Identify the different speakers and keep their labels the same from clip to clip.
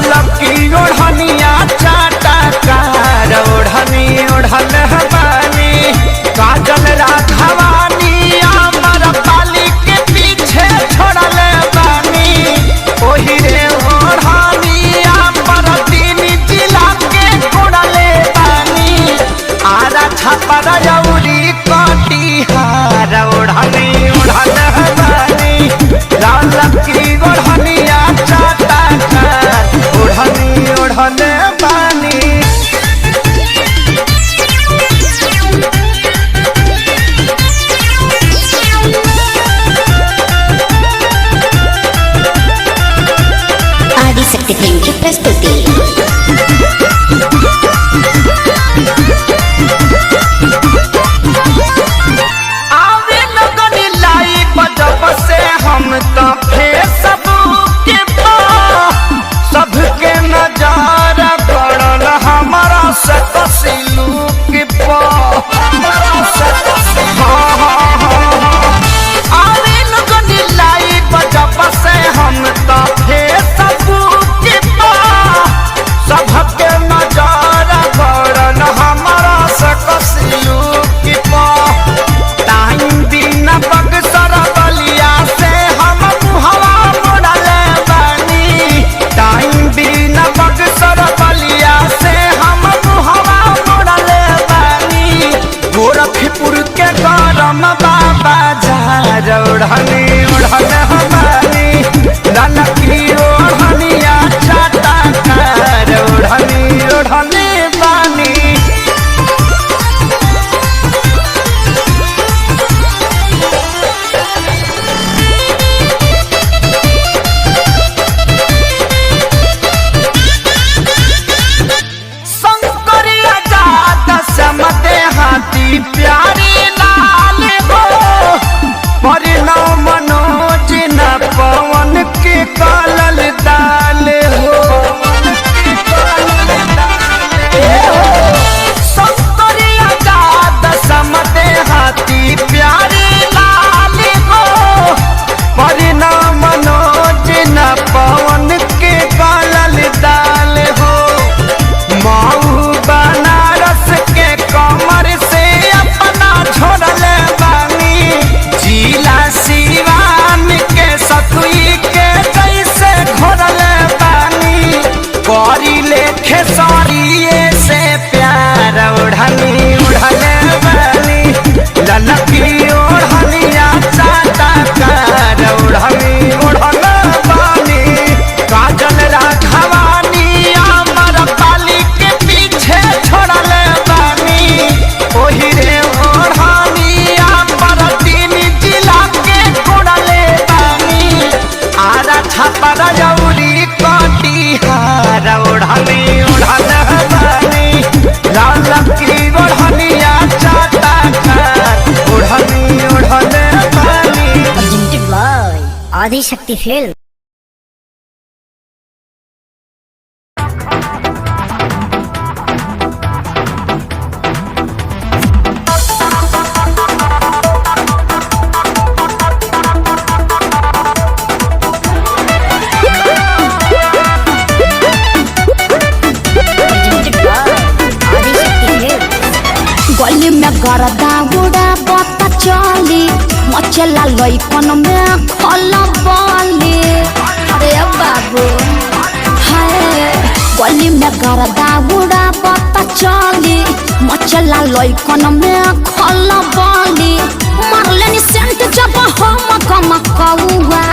Speaker 1: लाल की ओढ़निया चाटा कार ओढ़नी ओढ़ल बानी काजल राघवानी अमर पाली के पीछे छोड़ल बानी ओही रे ओढ़नी अमर तीन जिला के कोड़ल बानी आरा छपर जौरी कटिहार ओढ़नी ओढ़ल बानी लाल की ओढ़निया चाटा कार ओढ़नी ओढ़ल बानी
Speaker 2: आदिशक्ति फिल्म की प्रस्तुति।
Speaker 1: आवे लगन लाई बजब से हम तो फेसबुक पे सबके नजर पड़ल हमारा से तस्लूक पे आवे लगन लाई बजब से हम तो फेसबुक पे सबके नजर पड़ल हमारा से तस्लूक पे टाइम दिन बक्सर बलिया से हम मुहवा मोड़ल बानी टाइम दिन बक्सर बलिया से हम मुहवा मोड़ल बानी गोरखपुर के गरम बाबा झार ओढ़नी ओढ़ल बानी लाल की ओढ़निया चाटा कार ओढ़नी ओढ़ल बानी शंकरिया जात समते हाथी प्यारी लाल हो परिणाम मनोज न पवन के कालल दाल हो शंकरिया जात समते हाथी प्यारी लाल हो परिणाम मनोज न पवन के कालल दाल हो माऊ बनारस के कमर से अपना छोड़ल बानी जिला सिवान के सतुई के जैसे घोड़ल बानी करी लेखे सरिये से प्यार ओढ़नी उड़ल बानी ललकी ओढ़निया चाटा कार ओढ़नी ओढ़ल बानी काजल राघवानी अमर पाली के पीछे छोड़ल बानी ओही रे ओढ़नी अमर तीन जिला के कोड़ल बानी आरा छपर जौरी कटिहार ओढ़नी ओढ़ल बानी लाल की ओढ़निया चाटा कार ओढ़नी ओढ़ल बानी।
Speaker 2: Presented by Adishakti film.
Speaker 3: गली में गरदा गुड़ा बता चली मचला लइकन में खल बली अरे बाबू हाय गली में गरदा गुड़ा बता चली मचला लइकन में खल बली मारले सेंट जब हम कम कौआ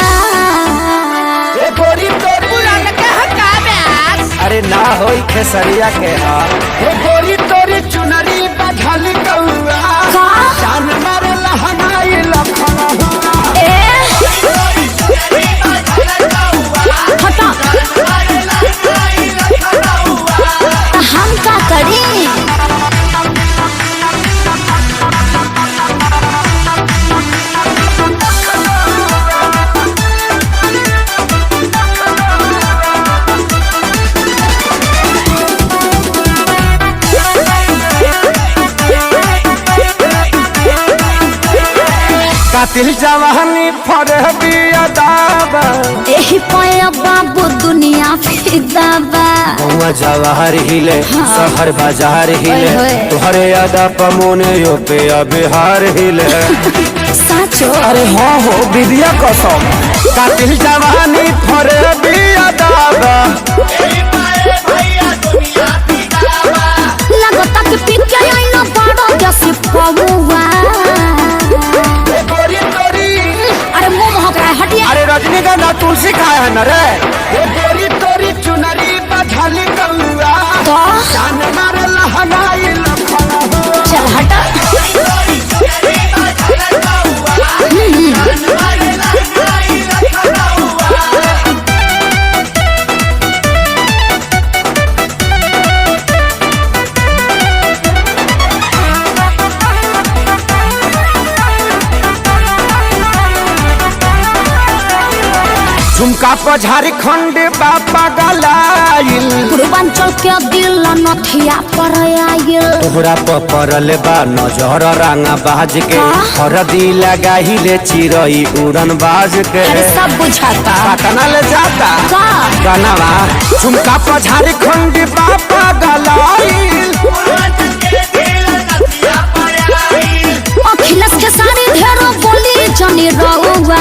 Speaker 1: ए गोरी तोरी
Speaker 3: पुरान के हकाबे
Speaker 1: अरे ना होई खेसरिया के हाल ए गोरी तोरी चुनरी बझल कौआ जान मारे लहनाई लखन
Speaker 3: हटा हम का करी
Speaker 1: कातिल जवानी फरहबी अदाब
Speaker 3: एही पाया बाबू दुनिया फिर फिदा बा।
Speaker 1: गौवा जवाहर हिले शहर बाजार हिले
Speaker 3: ओए।
Speaker 1: तुहरे यादा पमोने यो पे बिहार हिले
Speaker 3: साचो
Speaker 1: अरे हाँ हो विद्या कसम कातिल जवानी फरे बिया दावा
Speaker 3: लगता कि पी के आइना बड़ा जैसे पौवा। अरे मुंह महक रहा है हटिए।
Speaker 1: अरे रजनीगंधा तुलसी खाए है न रे गोरी तोरी चुनरी बधाली कौआ
Speaker 3: तो
Speaker 1: जान मार लहनाई लखनऊ
Speaker 3: चल हटा।
Speaker 1: झुमका पर झारखंड बापा गलाइल
Speaker 3: पूर्वांचल के दिल नथिया पर आइल।
Speaker 1: तोहरा पर पड़ल बा नजर रंगा बाज के हरदी लगाहिले चिरई उड़न बाज के
Speaker 3: अरे सब बुझाता
Speaker 1: पटना ले जाता
Speaker 3: का
Speaker 1: गनवा झुमका पर झारखंड बापा गलाइल
Speaker 3: अखिलेश के सारी ढेरों बोली जनी रहुआ।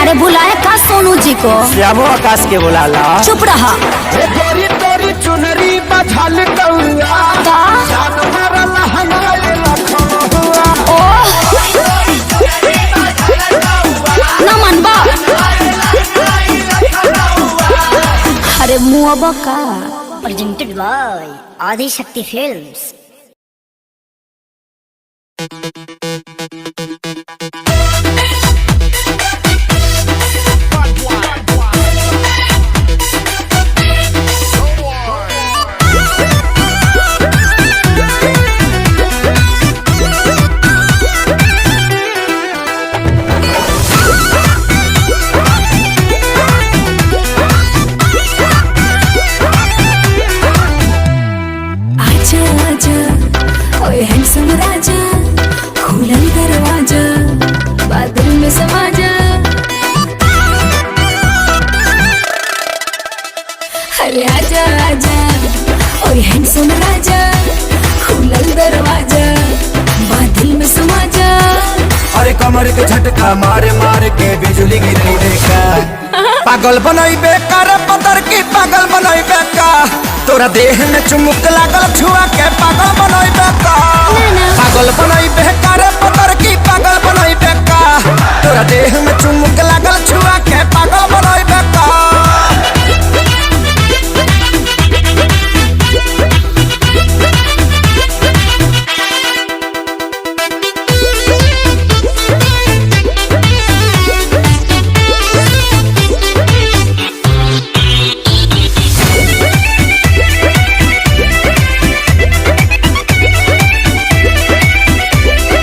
Speaker 3: अरे बुलाए का सोनू जी को
Speaker 1: श्यामो आकाश के बुलाला
Speaker 3: चुप रहा।
Speaker 1: गोरी तोरी चुनरी बझल कौआ
Speaker 3: का
Speaker 1: जान मार लहनाई लखनऊ
Speaker 3: ओह न मनबा। अरे मुआबा का
Speaker 2: presented by Adi Shakti Films.
Speaker 4: आजा आजा ओए हैंडसम राजा खुला दरवाजा बादल में समा जा। अरे आजा आजा ओए हैंडसम राजा खुला दरवाजा बादल में समा जा।
Speaker 1: अरे कमर के झटका मारे मारे के बिजली गिरी देखा पागल बनई बेकार पतर की पागल बनई बेका तोरा देह में चुमुक लागल छुआ के पागल बनई बेका पागल बनई बेकार पतर की पागल बनई बेका तोरा देह में चुमुक लागल छुआ के पागल बनई बेका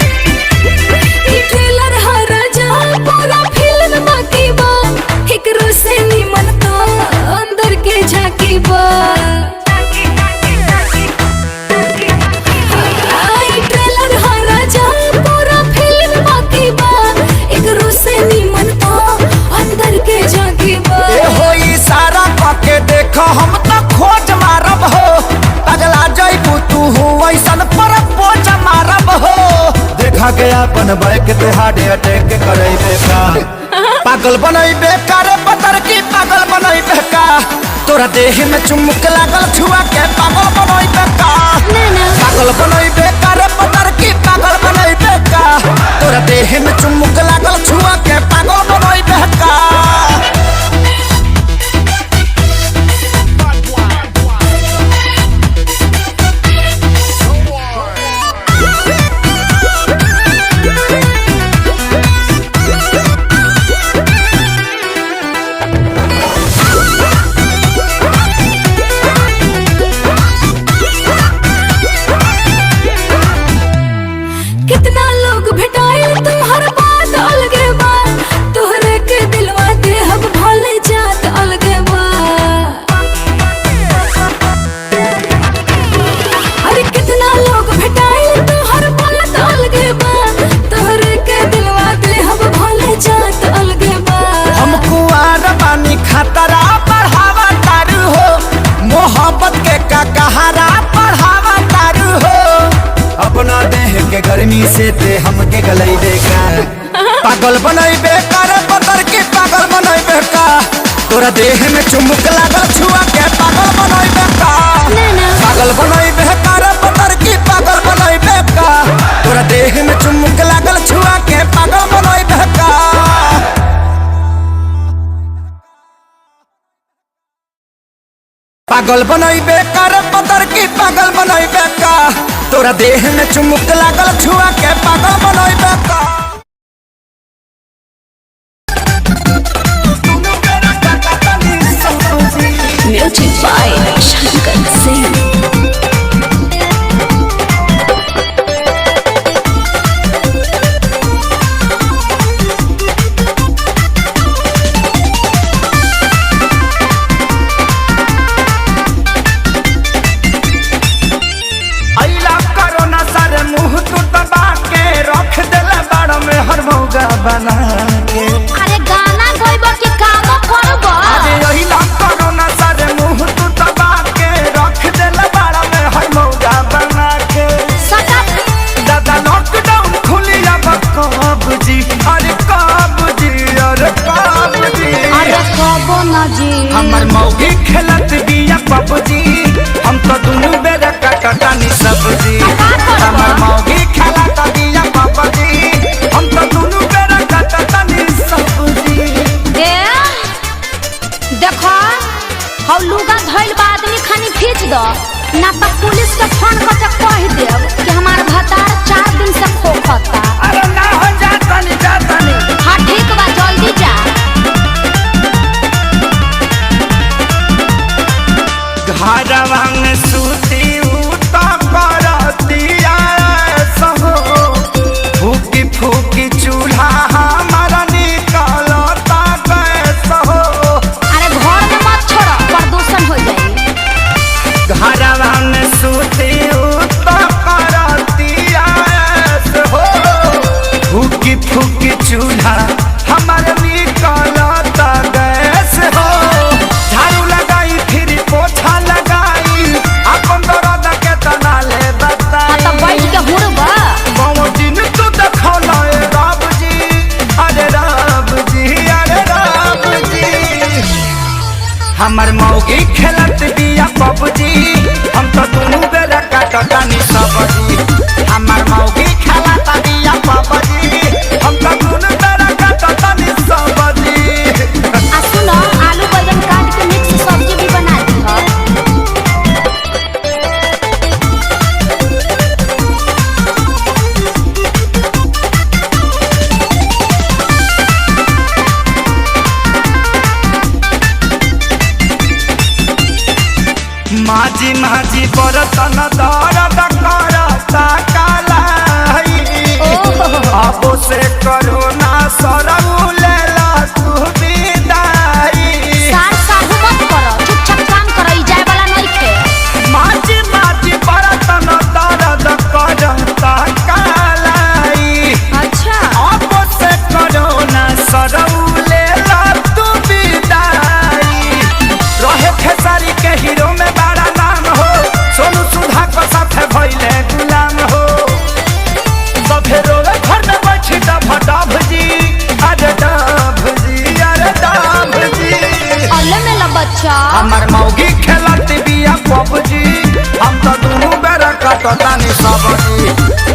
Speaker 4: ई ट्रेलर हा राजा पूरा फिल्म बाकी बा एकरो से निमन तो अंदर के झांकी बा। ई ट्रेलर हा राजा पूरा फिल्म बाकी बा एकरो से निमन तो अंदर के झांकी बा।
Speaker 1: ए होई सारा पाके देखो हम तो खोज मारब हो पगला जइबू तू ऐसन पर पोज मारब हो देखा गया अपन बैक ते हार्ट अटैक करैबे का पागल बनैबे का रे पतर की पागल बनैबे का तोरा देह में चुमुक लागल छुआ के पागल बनैबे का पागल बनैबे का रे पतर की पागल बनैबे का तोरा देह में चुमुक लागल छुआ के पागल बनैबे का
Speaker 4: कितना लोग भेटाए तुम्हार बात अलगे बा तोहरे के दिलवा दे हम
Speaker 1: खतरा बढ़ावा तारू हो, मोहब्बत के का कहारा बढ़ावा तारू हो। अपना देह के गर्मी से ते हमके गलैबे का, पागल बनैबे का रे पतर के पागल बनैबे का, तोरा देह में चुमुक लागल छुआ के पागल बनैबे का, पागल बनैबे का रे पतर की पागल बनैबे का, तोरा देह में चुमुक लागल छुआ के पागल बनैबे का। पागल बनैबे का रे पतर की पागल बनैबे का, तोरा देह में चुमुक लागल छुआ के पागल बनैबे का।
Speaker 4: Music by Shankar Singh.
Speaker 1: बना के
Speaker 3: अरे गाना गइबो कि काम करबो?
Speaker 1: अरे यही ना कोरोना सारे मुंह तू दबा के रख देला बाड़ा में हर मौका बना के।
Speaker 3: सटक
Speaker 1: दादा लॉकडाउन खुली अब कब जी, अरे कब जी, अरे कब जी,
Speaker 3: अरे कबो ना जी।
Speaker 1: हमर मौगी खेलत बिया पबजी, हम तो दुनु बेरा कटटानी सब्जी। हमर मौगी खेलत बिया पबजी, हम तो दुनु
Speaker 3: देखो हौ लुगा धइल बा आदमी खानी खींच दो ना, तो पुलिस के फोन करके कह देब कि हमार भतार 4 दिन से खोखता।
Speaker 1: अरे ना हो जातनी जातनी।
Speaker 3: हाँ ठीक बा, जल्दी जा।
Speaker 1: घरवा में सूती उता करतिया सहो, फूकी फूकी चूल्हा हमारा निकलता कैसे हो।
Speaker 3: अरे घर में मत छोड़ो, प्रदूषण हो जाई।
Speaker 1: घरवा में सूती उता करतिया सहो, फूकी फूकी चूल्हा हमारा निकलता कैसे हो। झाड़ू लगाई फिर पोछा लगाई, अपन दर्द के तना ले बता।
Speaker 3: हाँ तो बैठ के हुड़बा।
Speaker 1: बाबू दिन तू देखौला ए राम जी, अरे राम जी, अरे राम जी। हमर मौगी खेलत बिया पबजी, हम तो दुनु बेरा काटतानी सब्जी। हमर मौगी खेलत बिया पबजी, हम तो दुनु बेरा काटतानी सब्जी।
Speaker 3: आ सुनो, आलू बैंगन काट के मिक्स सब्जी भी बना दी हो।
Speaker 1: माझी माझी बरतन दर्द करता कालाई, अब से करोना सरऊ लेला तू विदाई।
Speaker 3: सार साहू मत करो, चुपचाप काम करो, ई जाए वाला नहीं थे।
Speaker 1: माझी माझी बरतन दर्द करता कालाई,
Speaker 3: अच्छा
Speaker 1: अब से करोना सरऊ लेला तू विदाई। रहे खेसारी के हीरो में बड़ा नाम हो, सोनू सुधा को साथे भइले गुलाम हो। सभे रोवे घर में बैठी डभ डभ जी, अरे डभ जी, अरे डभ जी।
Speaker 3: अल्ले में ला बच्चा।
Speaker 1: हमर मौगी खेलत बिया पबजी, हम तो दुनु बेरा कटतानी सब्जी।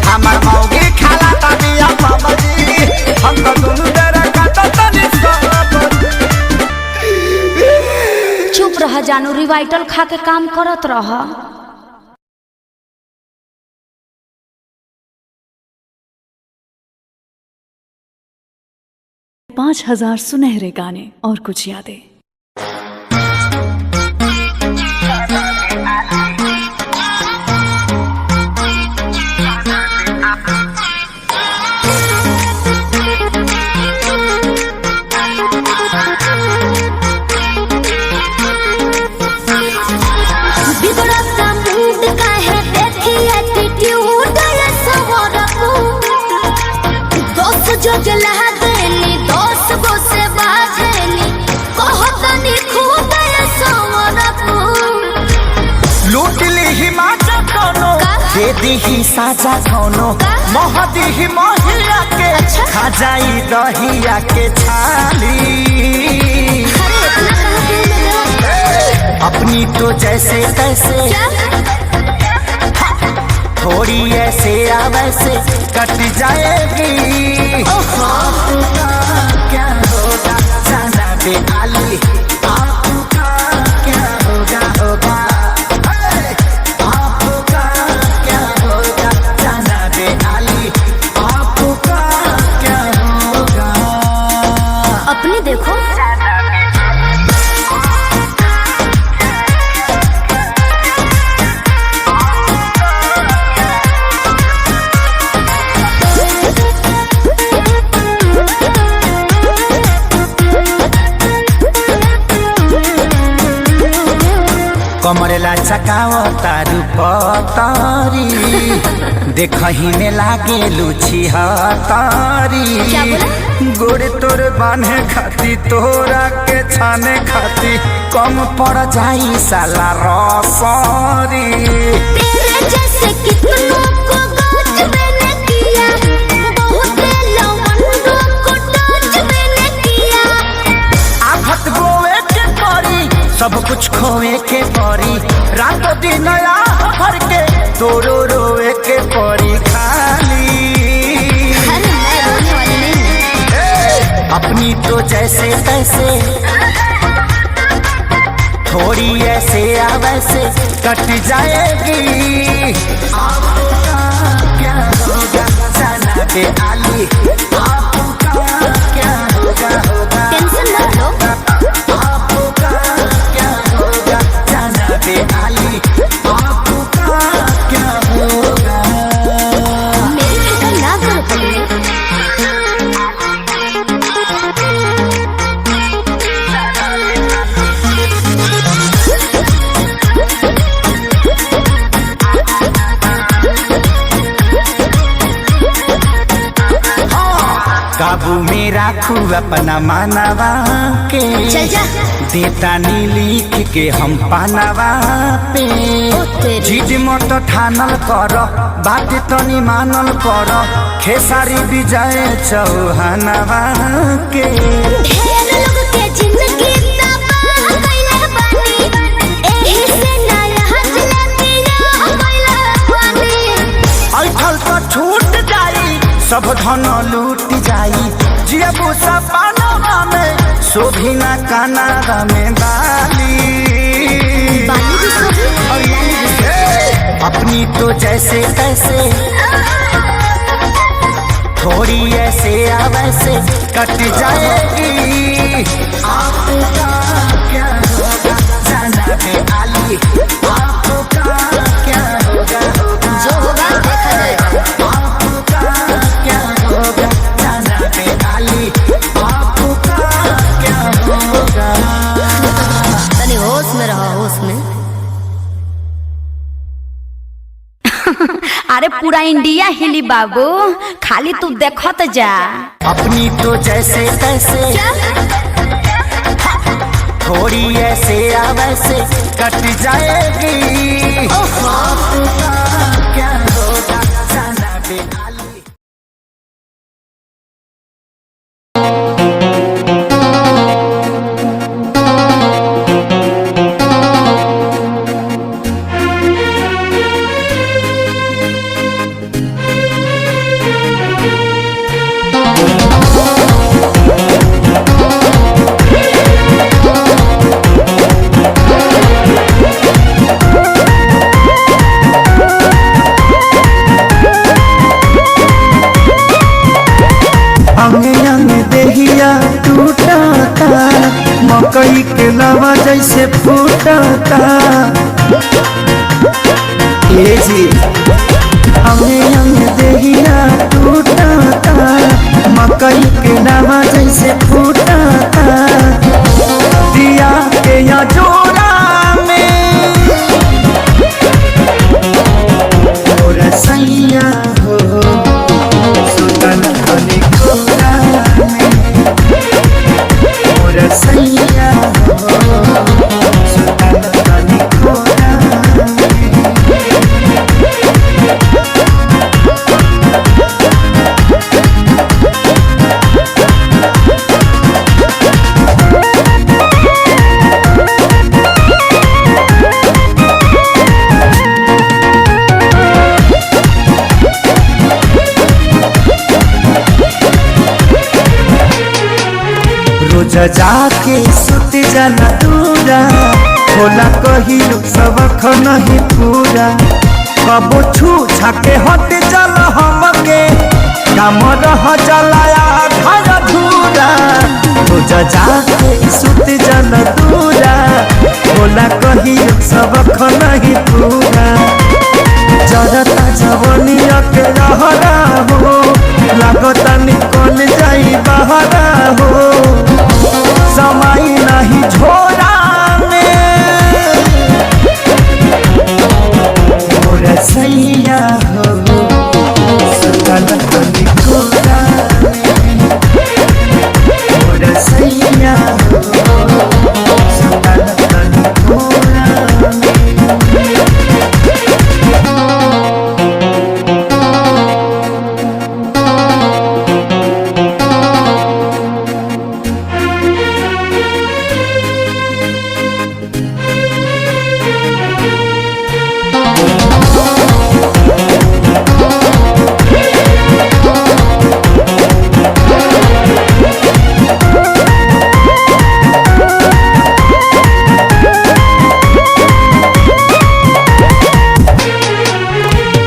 Speaker 1: हमर मौगी खेलत बिया पबजी, हम तो दुनु बेरा कटतानी सब्जी।
Speaker 3: चुप रह जानू, रिवाइटल खा के काम करत रह।
Speaker 5: 5000 सुनहरे गाने और कुछ यादें।
Speaker 3: जो जला देनी दोस्त को से बाझेनी कहो
Speaker 1: ही साजा कौनो महदी ही महिया के खा जाई दहिया के छाली। अपनी तो जैसे तैसे थोड़ी ऐसे या वैसे कट जाएगी। आपका क्या होगा जाना दे आली, आपका क्या होगा होगा। आपका क्या होगा जाना दे आली, आपका क्या होगा।
Speaker 3: अपने देखो
Speaker 1: कमरेला चकाओ तारू पतारी, देखही में लागे लुची हतारी। गोरे तोर बांधे खाती तोरा के छाने खाती कम पड़ जाई साला रसरी।
Speaker 3: तेरे जैसे कितनों को गाज मैंने किया, बहुत लवंडों को टाच मैंने किया।
Speaker 1: आफत गोवे के परी सब कुछ खोए के परी, रातों दिन भर के तोरो रोए के परी खाली।
Speaker 3: अरे मैं रोने वाली नहीं।
Speaker 1: अपनी तो जैसे तैसे थोड़ी ऐसे या वैसे कट जाएगी। आपका क्या होगा जाना दे आली, आपका क्या होगा होगा।
Speaker 3: टेंशन मत लो,
Speaker 1: आपका क्या होगा जाना दे आली, आपका क्या होगा।
Speaker 3: मेरी फिक्र ना करो पगले।
Speaker 1: काबू में राखू अपना मानवा के,
Speaker 3: चल जा।
Speaker 1: देता नी लिख के हम पानवा पे।
Speaker 3: ओ तेरी।
Speaker 1: जिद मत ठानल कर बात तनी मानल कर, खेसारी विजय चौहानवा के।
Speaker 3: ढेर लोग के जिंदगी तबाह कइले बानी, एही से ना यहाँ जिलेबिया कइले बानी।
Speaker 1: ऐठल तो छूट जाई सब धन लूट जाई, जियबू सपनवा में शोभिना कानावा में बाली।
Speaker 3: बाली भी सोभी और लाली भी सोभी।
Speaker 1: अपनी तो जैसे तैसे थोड़ी ऐसे या वैसे कट जाएगी। आपका क्या होगा जाना दे आली, आपका क्या होगा होगा।
Speaker 3: जो होगा देखा जाएगा।
Speaker 1: आपका क्या होगा जाना दे आली, आपका क्या होगा।
Speaker 3: तनी होश में रहो, होश में। अरे पूरा इंडिया हिली बाबू, खाली तू देखत जा।
Speaker 1: अपनी तो जैसे तैसे थोड़ी ऐसे या वैसे कट जाएगी। आपका क्या होगा जाना दे आली। मकई के लावा जैसे फूटता। ये जी हमें हमें देहिया टूटता, मकई के लावा जैसे फूटता। दिया के या जोड़ा में और सैया हो सुतन खली कोरा में और सैया हो सुतन खली कोरा में। जाके सुत जाना दूरा होला कही सबक नहीं पूरा कबो छू छाके हट चल हमके काम रह चलाया घर धूरा रोजा जाके सुत जाना दूरा होला कही सबक नहीं पूरा जरता जवनिया के रहरा हो लागता निकल जाई बहरा हो समय नहीं झोरा में मोरा सैया हो सुतल तनी कोरा में मोरा सैया हो सुतल तनी कोरा में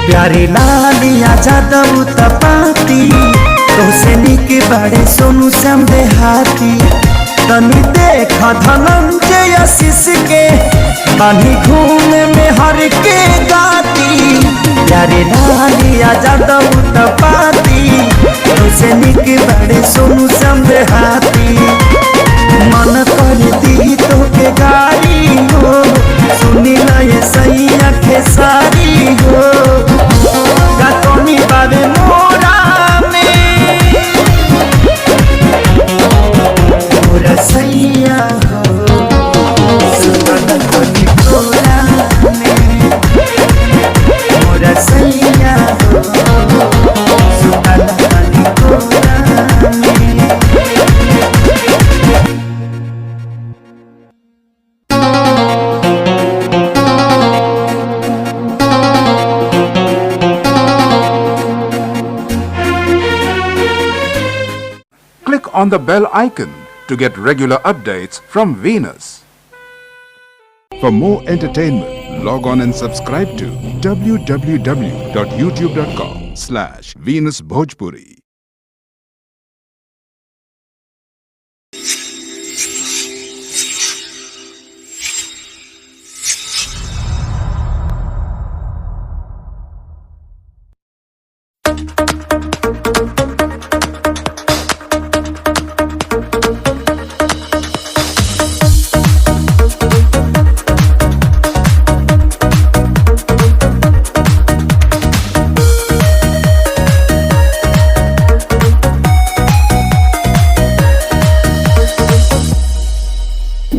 Speaker 1: प्यारे लालिया जादव तपाती तोसे निके बड़े सोनू श्याम देहाती तनी देख धनंजय आशीष के बानी घूमे में हर के गाती प्यारे लालिया जादव तपाती तोसे निके बड़े सोनू श्याम देहाती मन कर दी तो के गाड़ी हो सुनी ना ये सही आँखें सारी हो गातोनी बाबे मोरा में मोरा सैया हो सुतल तनी कोरा में मोरा सैया हो सुतल तनी कोरा में
Speaker 6: Click on the bell icon to get regular updates from Venus. For more entertainment, log on and subscribe to www.youtube.com/Venus Bhojpuri.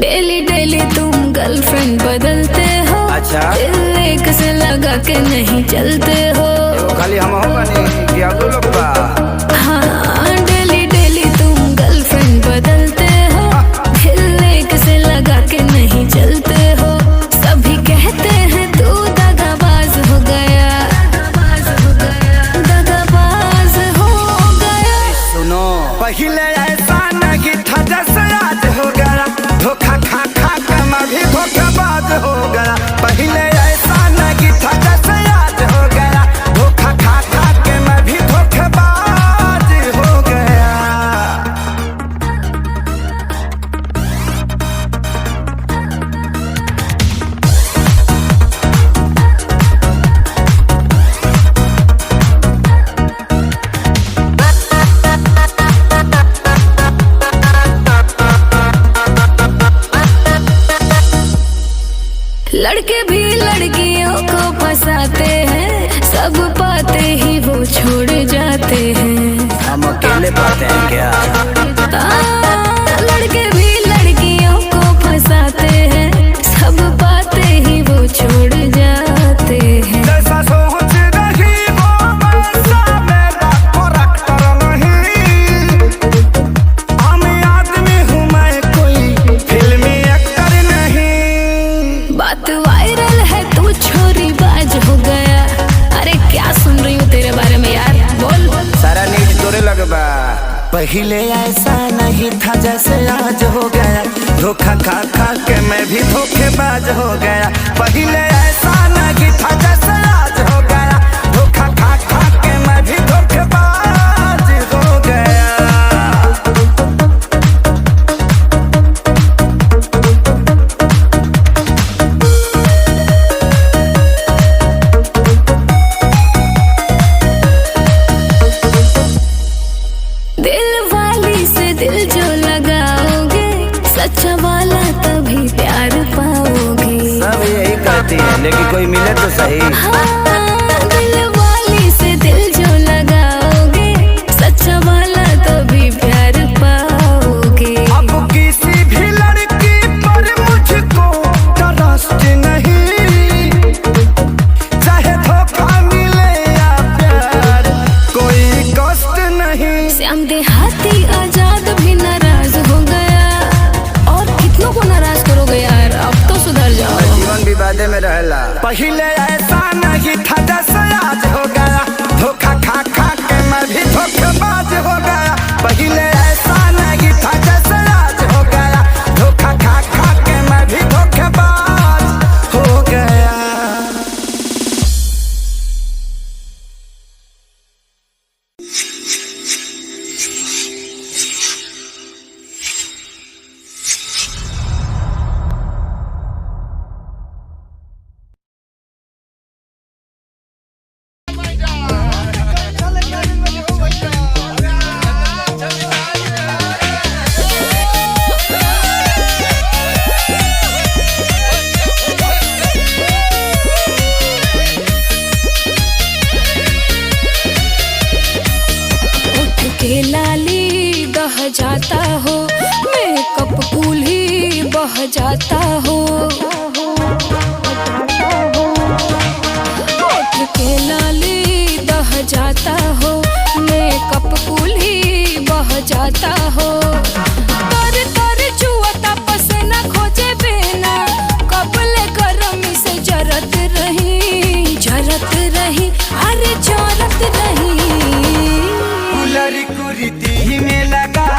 Speaker 4: Daily daily तुम गर्लफ्रेंड बदलते हो।
Speaker 7: अच्छा
Speaker 4: दिल एक से लगा के नहीं चलते हो।
Speaker 7: खाली हम हो बनी क्या दो लोग बा।
Speaker 4: हाँ डेली डेली तुम गर्लफ्रेंड बदलते हो। दिल एक से लगा के नहीं चलते हो। सभी कहते हैं तू दगाबाज हो गया, दगाबाज हो गया।
Speaker 7: सुनो
Speaker 1: पहले ऐसा नहीं था जैसे आज हो गया धोखा खा खा के मैं भी धोखेबाज हो गया पहले ऐसा नहीं था जैसे आज हो गया धोखा खा खा के मैं भी धोखेबाज हो गया
Speaker 4: लड़के भी लड़कियों को फंसाते हैं, सब पाते ही वो छोड़ जाते हैं।
Speaker 7: हम अकेले पाते हैं क्या?
Speaker 4: लड़के भी लड़कियों को फंसाते हैं, सब पाते ही वो छोड़ जाते हैं।
Speaker 1: जैसा सोच रही वो वैसा मेरा करैक्टर नहीं हम आदमी हूँ मैं कोई फिल्मी एक्टर नहीं
Speaker 4: बात वायरल है तू छोरी बाज हो गया। अरे क्या सुन रही हूँ तेरे बारे में यार, बोल।
Speaker 7: सारा नीच तोरे लगबा।
Speaker 1: पहले ऐसा नहीं था जैसे आज हो गया, धोखा खा खा के मैं भी धोखेबाज हो गया। पहले ऐसा नहीं था जैसे आज हो गया, धोखा खा खा के मैं भी धोखेबाज हो गया।
Speaker 4: अच्छा वाला तभी प्यार पाओगे।
Speaker 7: सब यही कहती है, लेकिन कोई मिले तो सही।
Speaker 4: हाँ, दिल वाली से दिल जो लगाओगे, सच्चा वाला तभी प्यार पाओगे।
Speaker 1: अब किसी भी लड़की पर मुझको ट्रस्ट नहीं, चाहे धोखा मिले या प्यार, कोई कष्ट नहीं।
Speaker 4: श्याम देहाती आजाद भी नाराज हो गया, को नाराज करोगे यार, अब तो सुधर जाओ।
Speaker 7: जीवन भी वादे में रहला।
Speaker 1: पहले ऐसा नहीं था जैसे आज हो गया, धोखा खा खा के मैं भी धोखेबाज हो गया। पहले ऐसा नहीं था जैसे आज हो गया, धोखा खा खा के मैं भी धोखेबाज हो गया।
Speaker 4: जाता हो मेकअप कूल ही बह जाता हो, होठ के लाली दह जाता हो, मेकअप कूल ही बह जाता हो। तर तर जुआता पसीना खोजे बिना, कबले गरमी से जरत रही अरे जरत रही।
Speaker 1: कुलरी कुरीति में लगा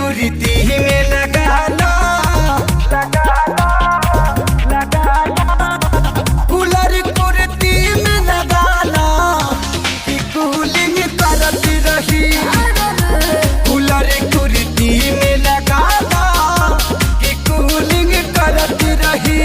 Speaker 1: कुर्ती में लगाना कूलर कुर्ती में लगाना कि कूलिंग करती रही कूलर कुर्ती में लगाना कि कूलिंग करती रही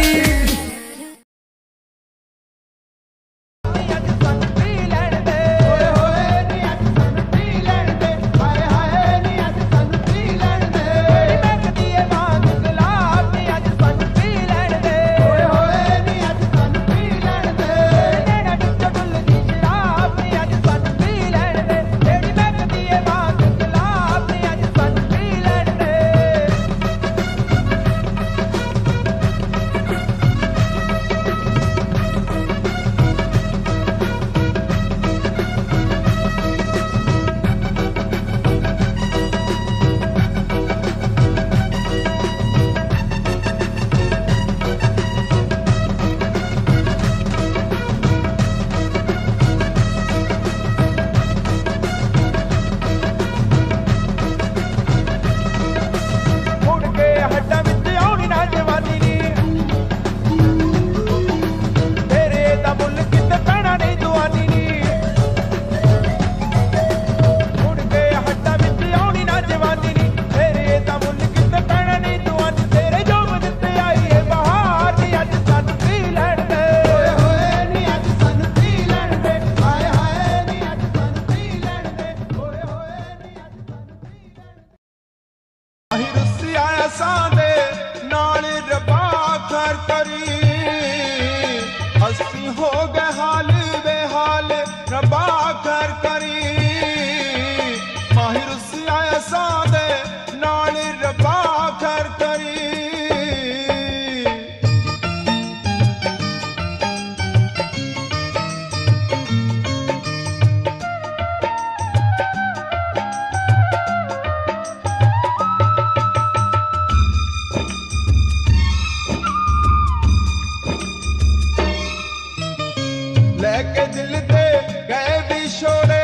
Speaker 8: लेके दिल दे गए विछोड़े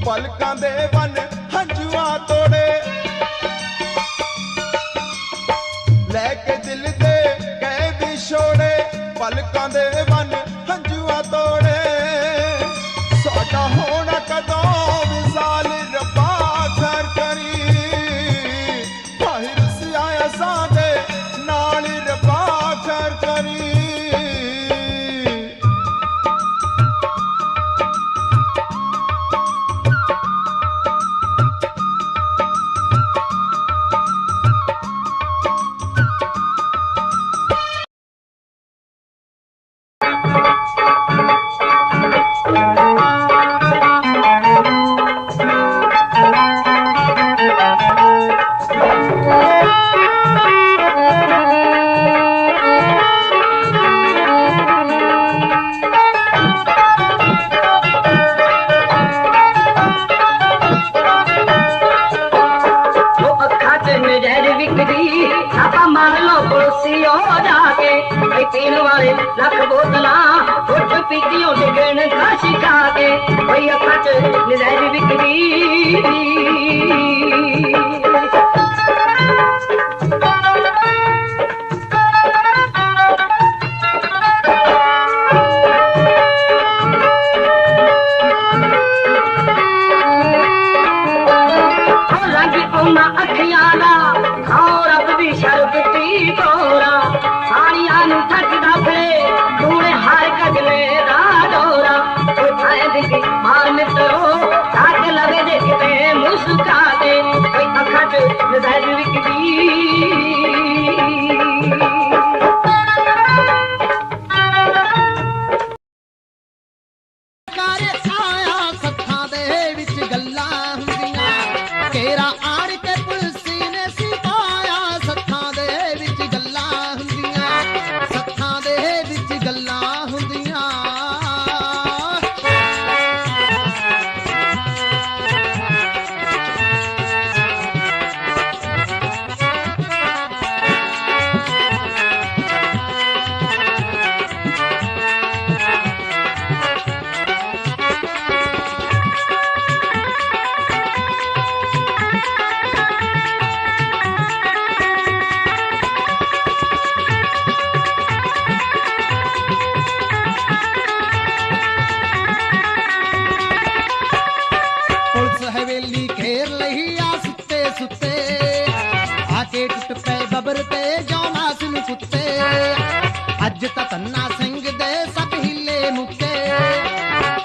Speaker 8: पलकां दे वन हंजुआ तोड़े लेके दिल दे गए विछोड़े पलकां दे वन हंजुआ तोड़े साडा होना कदों विसाल रब्बा खैर करी माहिर सियाया सादे नाल रब्बा खैर करी
Speaker 9: पीण वाले लख बोतला उठ पीतियों डिगण घासी खा के भई अखा च नज़र विकदी अखियां दा खाओ रब दी शरबती तोरा साड़ियां नू थकदा फिरे तूने हर कजले दा डोरा कोई थाए दिखी मार मित्रो ताक लगे देखते मुस्का दे कोई अखा च नज़र विकदी
Speaker 1: ते जो नास नु कुत्ते अज ता तन्ना सिंह दे सब हिले मुक्के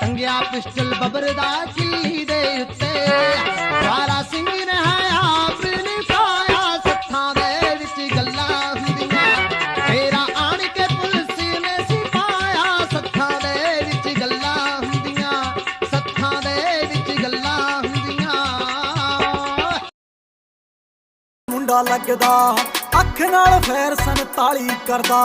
Speaker 1: टंगिया पिस्टल बबरदा किल्ली दे उत्ते वारा सिंह ने आप ने पाया सत्थां दे विच गल्लां हुंदियां तेरा आण के पुलिस ने सिपाया सत्थां दे विच गल्लां हुंदियां सत्थां दे विच गल्लां हुंदियां मुंडा लगदा अख नाल फैर 47 करदा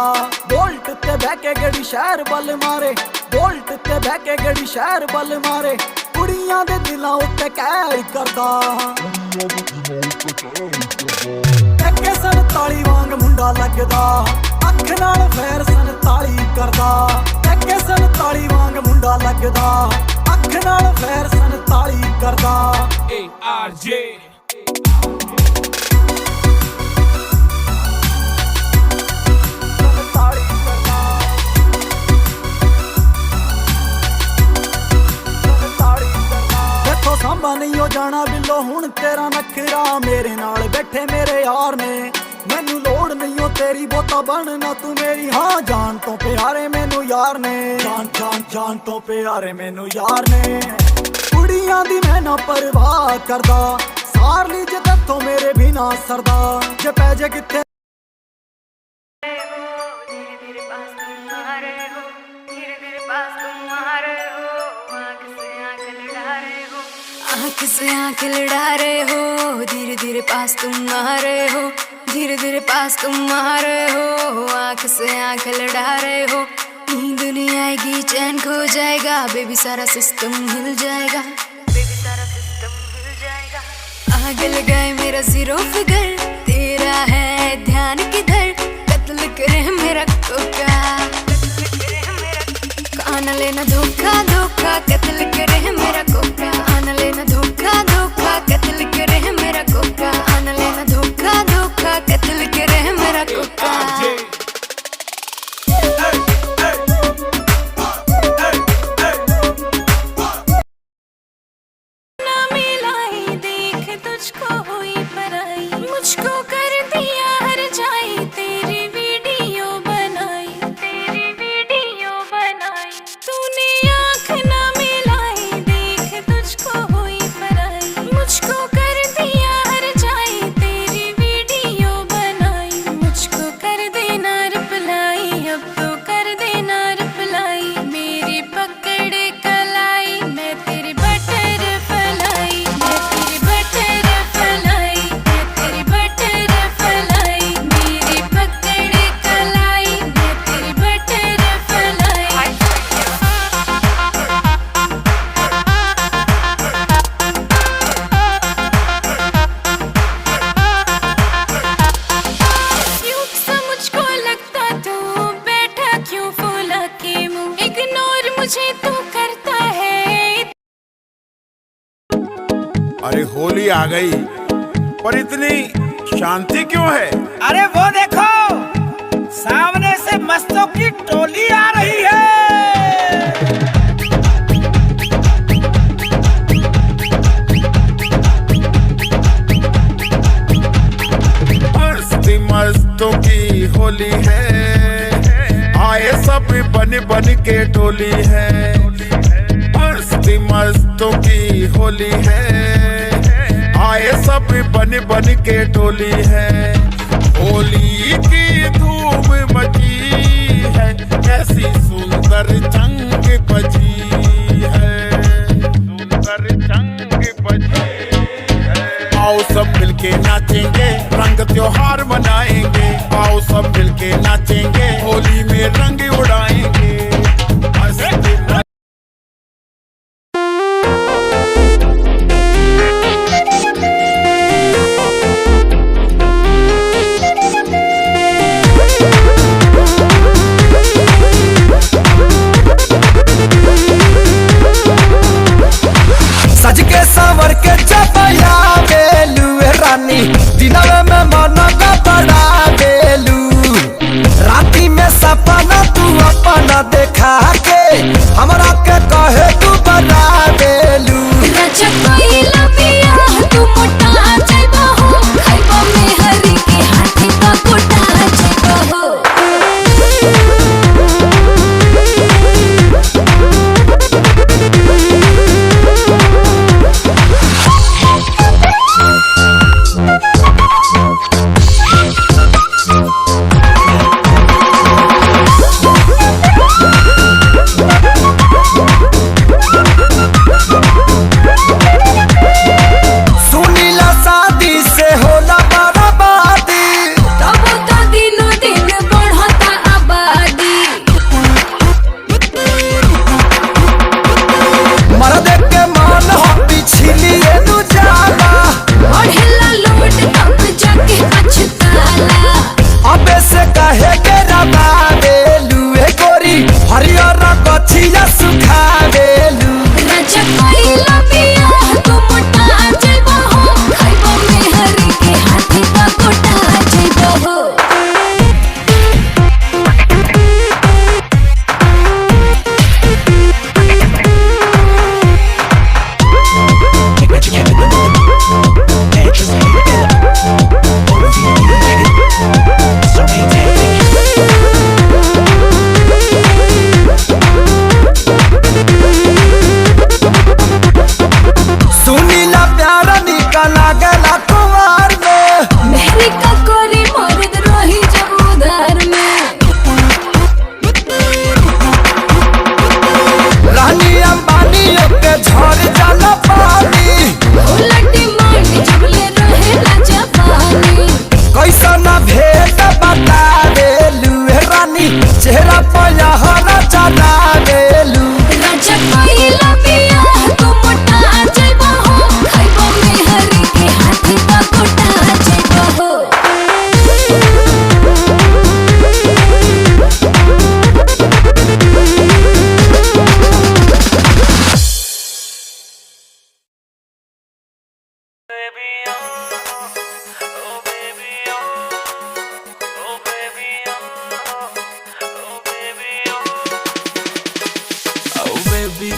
Speaker 1: बोल्ट ते बह के गड़ी शहर बल मारे बोल्ट ते बह के गड़ी शहर बल मारे कुड़ियां दे दिलां उत्ते कहर करदा एके 47 वांग मुंडा लगदा अख नाल फैर 47 करदा एके 47 वांग मुंडा लगदा अख नाल फैर 47 करदा ARJ सांबा नहीं हो जाना बिल्लो हुण तेरा नखरा मेरे नाल बैठे मेरे यार ने मैनू लोड़ नहीं हो तेरी बोता बनना तू मेरी हाँ जान तो प्यारे मैनू यार ने जान जान जान तो प्यारे मैनू यार ने कुड़ियां दी मैं ना परवाह करदा सार ली जे तत्थों मेरे भी ना सरदा जे पै जे किथे
Speaker 4: आँख से आँख लड़ा रहे हो धीरे धीरे पास तुम आ रहे हो धीरे धीरे पास तुम आ रहे हो आँख से आँख लड़ा रहे हो नींद नहीं आएगी चैन खो जाएगा बेबी सारा सिस्टम हिल जाएगा बेबी सारा सिस्टम हिल जाएगा आग लगाए मेरा जीरो फिगर तेरा है ध्यान किधर कत्ल करे मेरा कोका कान लेना धोखा धोखा कत्ल करे मेरा कोका कान लेना धोखा धोखा कत्ल करे मेरा कोका कान लेना धोखा धोखा कत्ल करे मेरा कोका ना मिलाई देख तुझको हुई पराई मुझको कर दिया हर जाए तेरी वीडियो बनाई तूने आँख ना मिलाई देख तुझको हुई पराई मुझको कर दिया हर जाए तेरी वीडियो बनाई मुझको कर देना रिप्लाई अब तो कर देना रिप्लाई मेरी पकड़ कलाई मैं तेरी बटर फलाई मैं तेरी बटर फलाई मैं तेरी बटर फलाई मेरी पकड़ कलाई मैं तेरी बटर फलाई क्यूट सा मुझको लगता तू बैठा क्यों फूला के मुंह इग्नोर मुझे तू करता है
Speaker 8: अरे होली आ गई पर इतनी शांति क्यों है?
Speaker 1: अरे वो देखो सामने से मस्तों की टोली आ रही है
Speaker 8: मस्ती मस्तों की होली है आए सब बन बन के टोली है मस्ती मस्तों की होली है आए सब बन बन के टोली है होली की धूम मची है कैसी सुंदर जंग बजी है सुंदर जंग बजी है आओ सब मिलके नाचेंगे रंग त्योहार मनाएंगे आओ सब मिलके नाचेंगे होली में रंग उड़ाएंगे
Speaker 1: सज के सावर के चपया बेलू रानी दिनवे में मन का बड़ा बेलू राती सुखा देलू।
Speaker 4: राजा कोइला पिया तू मोटा जइबो हो, खाइबो में हरी के हाथी का कोटा जइबो हो।
Speaker 1: सुनीला प्यारा निकला गला कुमार में,
Speaker 4: मेहरी का कोरी मर्द रही जब उधार में।
Speaker 1: रानी अंबानियों के झड़ जाला पानी,
Speaker 4: उलटी मांडी चुगले रहे राजा पानी।
Speaker 1: कैसा ना भेद बता देलू रानी, चेहरा पया हरा चला देलू।
Speaker 4: राजा कोइला पिया तू मोटा जइबो हो, खाइबो में हरी के हाथी का कोटा जइबो हो।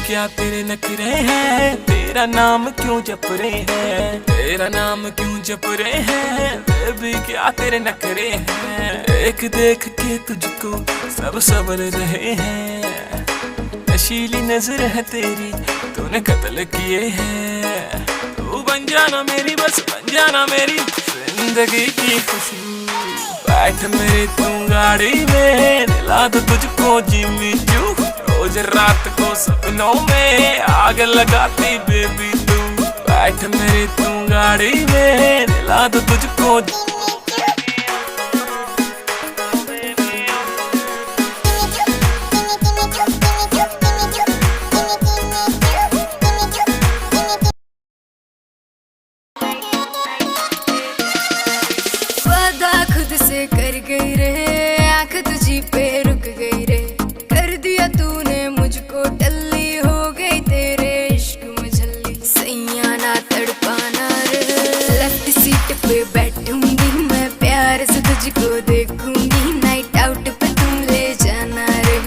Speaker 10: क्या तेरे नखरे हैं, तेरा नाम क्यों जप रहे हैं, तेरा नाम क्यों जप रहे हैं, बेबी क्या तेरे नखरे हैं। एक देख के तुझको सब सबर रहे हैं, नशीली नजर है तेरी तूने कत्ल किए हैं। तू बन जाना मेरी, बस बन जाना मेरी जिंदगी की खुशबू। बैठ मेरी तू गाड़ी में, दिला दो तुझको जिम्मी चू। रोज रात को सपनों में आग लगाती बेबी तू। बैठ मेरी तू गाड़ी में, दिला दो तुझको।
Speaker 4: वादा खुद से कर गई रे, आंख तुझी पे रुक गई रे। कर दिया तूने मुझको टल्ली, हो गई तेरे इश्क में झल्ली। सैया ना तड़पाना रे, लेफ्ट सीट पे बैठूंगी मैं, प्यार से तुझको देखूंगी। नाइट आउट पे तुम ले जाना रे,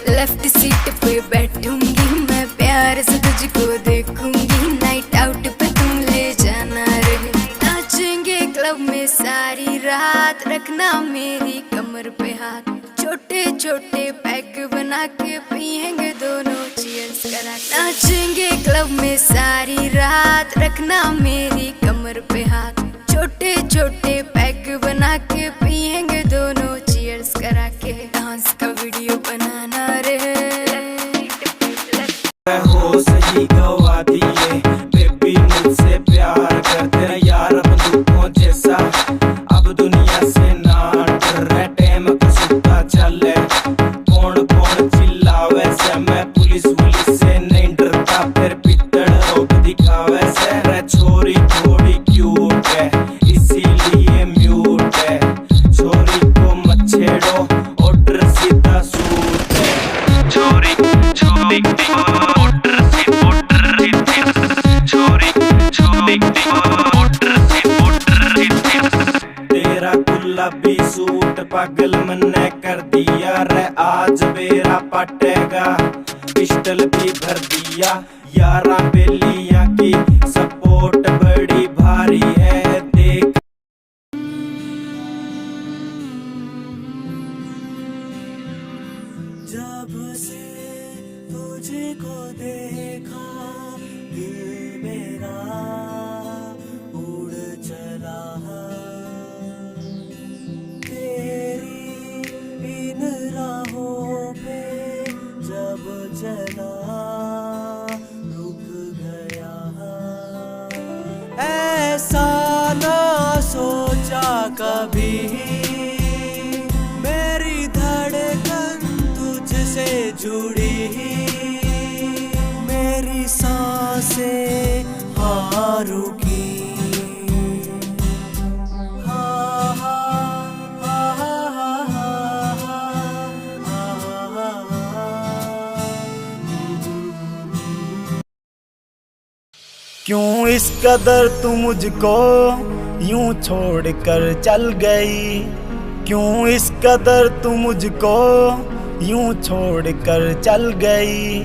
Speaker 4: लेफ्ट सीट पे बैठूंगी मैं, प्यार से तुझको देखूंगी। नाइट आउट पे तुम ले जाना रे। नाचेंगे क्लब में सारी रात, रखना मेरी कमर पे हाथ। छोटे छोटे पैक बना के पिएंगे दोनों चीयर्स करा। नाचेंगे क्लब में सारी रात, रखना मेरी कमर पे हाथ। छोटे छोटे पैक बना के पिएंगे दोनों चीयर्स करा के। डांस का वीडियो बनाना रे।
Speaker 11: हो सही गवा दिए बेबी, मुझसे प्यार करते यार बंदूकों जैसा। अब दुनिया से ना डर है, टाइम कसुता चले। कौन कौन चिल्लावे से, मैं पुलिस से नहीं डरता। फिर पिटड़ रोक दिखावे से, रे छोरी थोड़ी क्यूट है इसीलिए म्यूट है। छोरी को मत छेड़ो, ऑर्डर सीधा सूट है। छोरी छोरी तेरा गुलाबी सूट पागल मन्ने कर दिया रे। आज बेरा पटेगा, पिस्टल भी भर दिया। यारा बेलिया की सपोर्ट बड़ी भारी है, देख। जब से तुझको देखा दिल मेरा उड़ चला। तेरी इन राहों पे जब चला रुक गया। ऐसा ना सोचा कभी, मेरी धड़कन तुझसे जुड़ी। मेरी सांसें हाँ रुकी।
Speaker 1: क्यों इस कदर तू मुझको यूं छोड़ कर चल गई, क्यों इस कदर तू मुझको यूं छोड़ कर चल गई।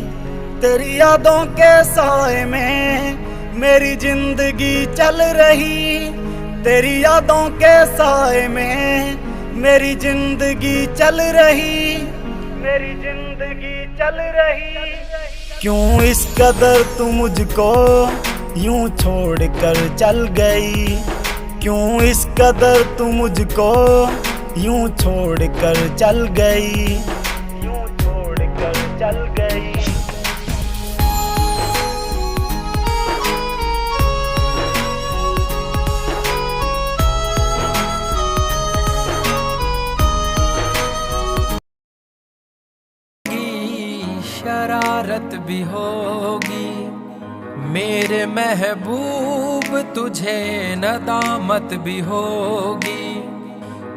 Speaker 1: तेरी यादों के साए में मेरी जिंदगी चल रही, तेरी यादों के साए में मेरी जिंदगी चल रही, मेरी जिंदगी चल रही। क्यों इस कदर तू मुझको यूं छोड़ कर चल गई, क्यों इस कदर तू मुझको यूं छोड़ कर चल गई, यूं छोड़ कर चल गई।
Speaker 10: शरारत भी होगी मेरे महबूब, तुझे नदामत भी होगी।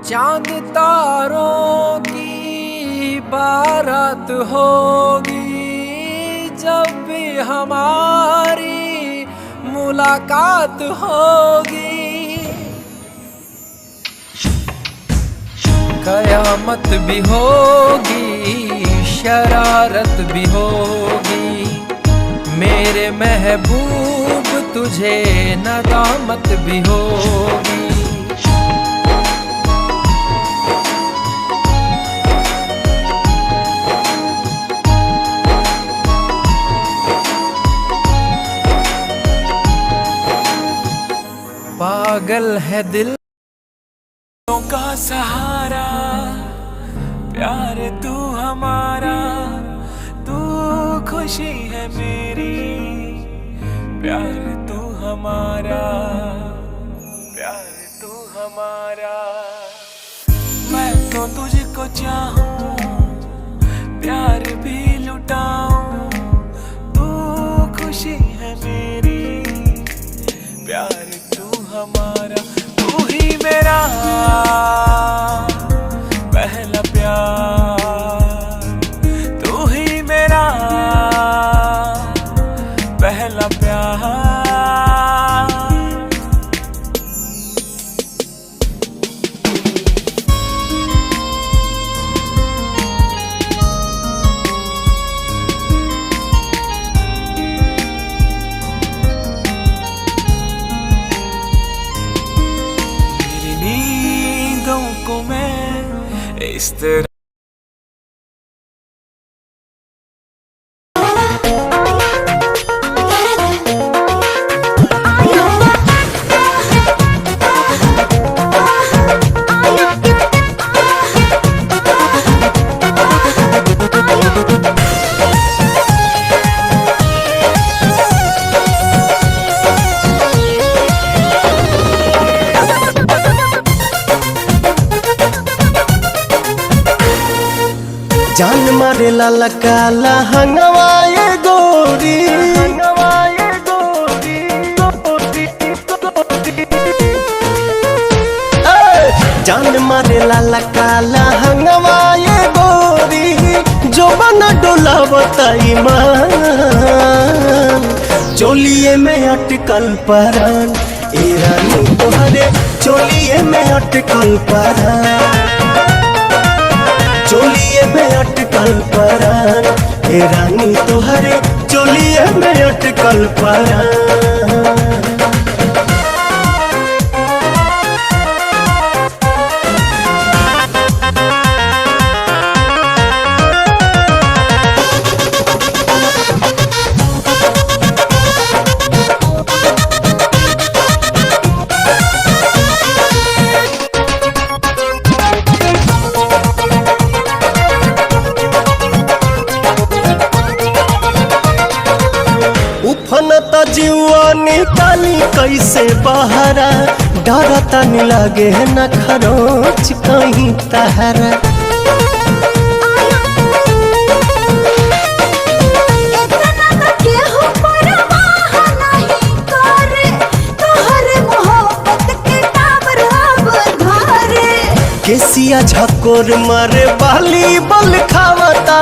Speaker 10: चांद तारों की बारात होगी जब भी हमारी मुलाकात होगी। कयामत भी होगी, शरारत भी होगी मेरे महबूब, तुझे नदामत भी होगी। पागल है दिल का सहारा, प्यार तू हमारा, तू खुशी है मेरी, प्यार तू हमारा, प्यार तू हमारा। मैं तो तुझको चाहूं, प्यार भी लुटाऊं, तू खुशी है मेरी, प्यार तू हमारा। तू ही मेरा पहला प्यार, तू ही मेरा पहला प्यार। मेरी नींदों को मैं इस तरह
Speaker 12: जान मारे लाला काला हंगवाए गोरी, हंगवाए गोरी, जान मारे लाला काला हंगवाए गोरी, जो बना डोला बताई मान, चोलिए में अटकल परान, ए रानी तोहरे चोलिए में अटकल परान, चोलिए में अटकल परान, हे रानी तोहरे चोलिए में अटकल परान। उफनता जीवा निकाली कैसे बहरा, डरता नहीं लागे न खरोच कहीं तहरा। केसिया झकोर मारे बाली बल खावता,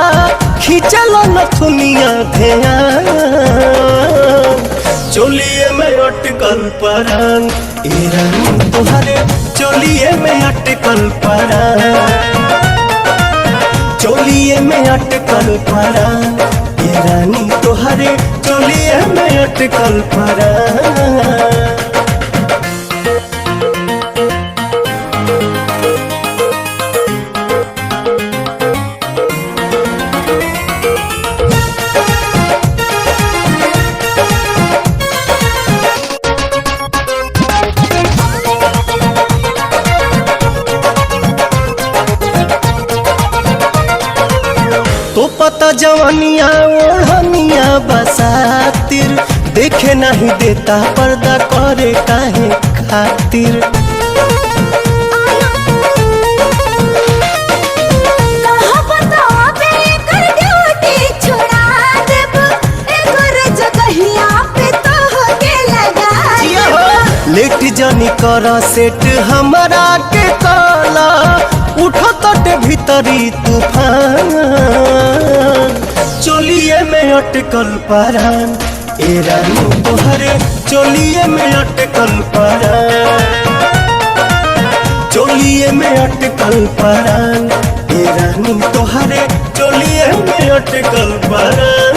Speaker 12: खींचल नथुनिया ध्यान, चोलिए में अटकल परान ए रानी तोहरे चोलिए में अटकल परान चोलिए में अटकल परान ए रानी तोहरे चोलिए में अटकल परान तो पता जवानिया ओढ़निया बसातिर देखे नहीं देता पर्दा करे काहे खातिर लेट जानी करा सेट हमारा के काला उठो तट भीतरी तूफान चोलिए में अटकल परान ए रानी तोहरे चोलिए में अटकल परान चोलिए में अटकल परान ए रानी तोहरे चोलिए में अटकल परान